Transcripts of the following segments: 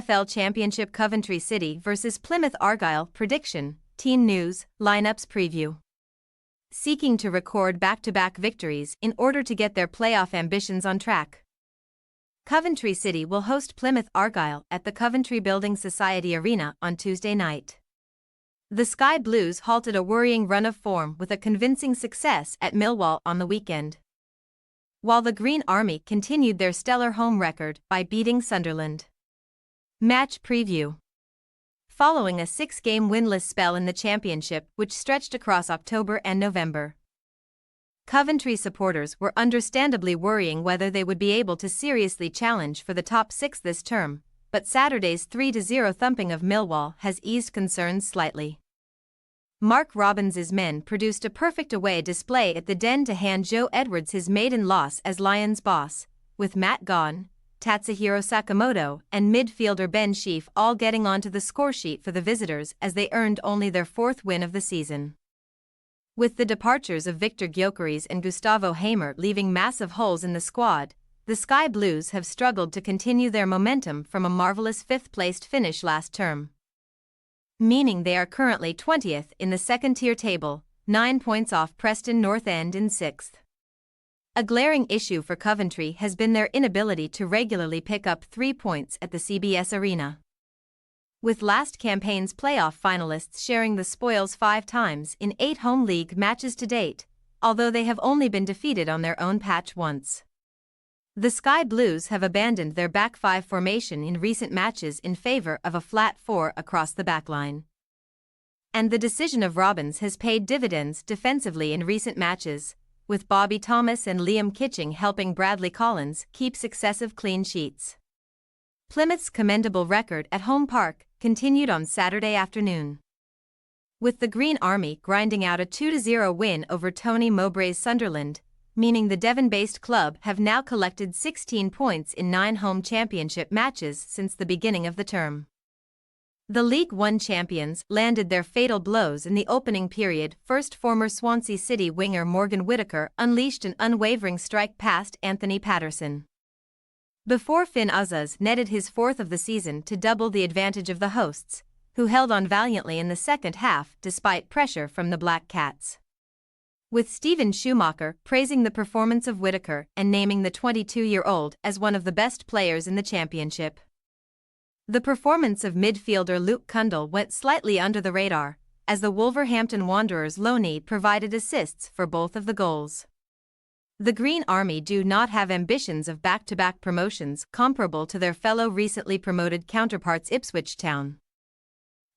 EFL Championship Coventry City vs Plymouth Argyle prediction, team news, lineups preview. Seeking to record back-to-back victories in order to get their playoff ambitions on track. Coventry City will host Plymouth Argyle at the Coventry Building Society Arena on Tuesday night. The Sky Blues halted a worrying run of form with a convincing success at Millwall on the weekend, while the Green Army continued their stellar home record by beating Sunderland. Match preview. Following a 6-game winless spell in the Championship which stretched across October and November, Coventry supporters were understandably worrying whether they would be able to seriously challenge for the top 6 this term, but Saturday's 3-0 thumping of Millwall has eased concerns slightly. Mark Robbins's men produced a perfect away display at the Den to hand Joe Edwards his maiden loss as Lions boss, with Matt Gaughan, Tatsuhiro Sakamoto and midfielder Ben Sheaf all getting onto the scoresheet for the visitors as they earned only their 4th win of the season. With the departures of Victor Gyökeres and Gustavo Hamer leaving massive holes in the squad, the Sky Blues have struggled to continue their momentum from a marvelous 5th-placed finish last term, meaning they are currently 20th in the 2nd-tier table, 9 points off Preston North End in 6th. A glaring issue for Coventry has been their inability to regularly pick up 3 points at the CBS Arena, with last campaign's playoff finalists sharing the spoils 5 times in 8 home league matches to date, although they have only been defeated on their own patch once. The Sky Blues have abandoned their back 5 formation in recent matches in favor of a flat 4 across the backline, and the decision of Robbins has paid dividends defensively in recent matches, with Bobby Thomas and Liam Kitching helping Bradley Collins keep successive clean sheets. Plymouth's commendable record at home park continued on Saturday afternoon, with the Green Army grinding out a 2-0 win over Tony Mowbray's Sunderland, meaning the Devon-based club have now collected 16 points in 9 home championship matches since the beginning of the term. The League One champions landed their fatal blows in the opening period. First, former Swansea City winger Morgan Whittaker unleashed an unwavering strike past Anthony Patterson, before Finn Uzzaz netted his 4th of the season to double the advantage of the hosts, who held on valiantly in the second half despite pressure from the Black Cats, with Steven Schumacher praising the performance of Whittaker and naming the 22-year-old as one of the best players in the championship. The performance of midfielder Luke Cundle went slightly under the radar, as the Wolverhampton Wanderers' loanee provided assists for both of the goals. The Green Army do not have ambitions of back-to-back promotions comparable to their fellow recently promoted counterparts Ipswich Town,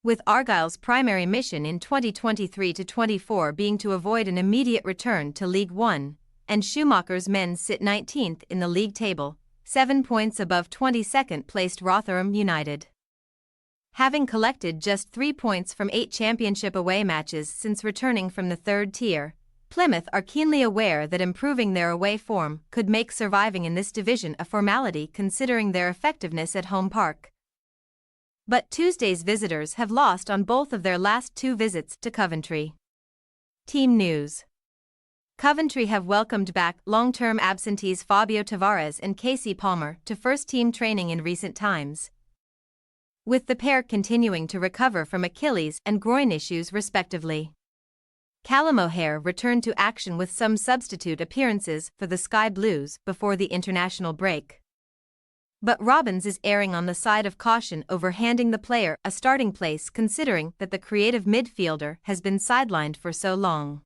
with Argyle's primary mission in 2023-24 being to avoid an immediate return to League One, and Schumacher's men sit 19th in the league table, 7 points above 22nd-placed Rotherham United, having collected just 3 points from 8 championship away matches since returning from the 3rd tier. Plymouth are keenly aware that improving their away form could make surviving in this division a formality considering their effectiveness at home park. But Tuesday's visitors have lost on both of their last 2 visits to Coventry. Team news. Coventry have welcomed back long-term absentees Fabio Tavares and Casey Palmer to first-team training in recent times, with the pair continuing to recover from Achilles and groin issues respectively. Callum O'Hare returned to action with some substitute appearances for the Sky Blues before the international break, but Robbins is erring on the side of caution over handing the player a starting place considering that the creative midfielder has been sidelined for so long.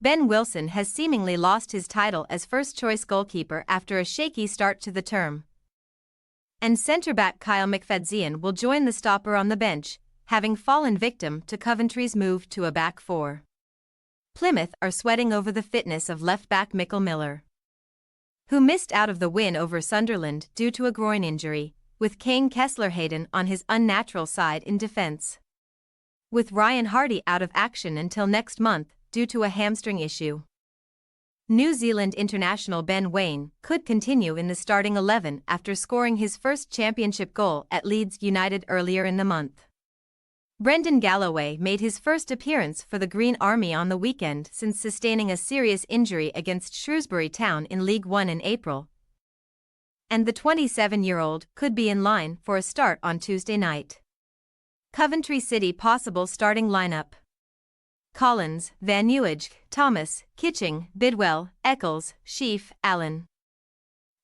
Ben Wilson has seemingly lost his title as first-choice goalkeeper after a shaky start to the term, and centre-back Kyle McFadzean will join the stopper on the bench, having fallen victim to Coventry's move to a back 4. Plymouth are sweating over the fitness of left-back Michael Miller, who missed out of the win over Sunderland due to a groin injury, with Kane Kessler-Hayden on his unnatural side in defence, with Ryan Hardy out of action until next month due to a hamstring issue. New Zealand international Ben Waine could continue in the starting 11 after scoring his first championship goal at Leeds United earlier in the month. Brendan Galloway made his first appearance for the Green Army on the weekend since sustaining a serious injury against Shrewsbury Town in League One in April. and the 27-year-old could be in line for a start on Tuesday night. Coventry City possible starting lineup: Collins, Van Nieuweghe, Thomas, Kitching, Bidwell, Eccles, Sheaf, Allen.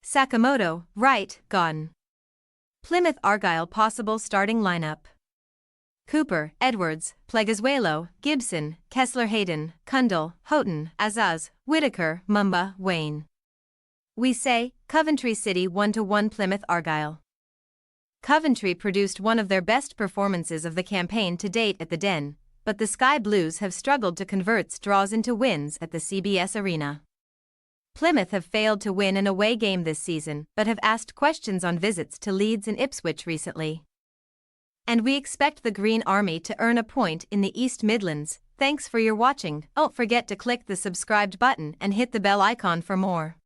Sakamoto, Wright, Gone. Plymouth Argyle possible starting lineup: Cooper, Edwards, Pleguezuelo, Gibson, Kessler Hayden, Cundall, Houghton, Azaz, Whitaker, Mumba, Wayne. We say, Coventry City 1-1 Plymouth Argyle. Coventry produced one of their best performances of the campaign to date at the Den, but the Sky Blues have struggled to convert draws into wins at the CBS Arena. Plymouth have failed to win an away game this season but have asked questions on visits to Leeds and Ipswich recently. And we expect the Green Army to earn a point in the East Midlands. Thanks for your watching. Don't forget to click the subscribed button and hit the bell icon for more.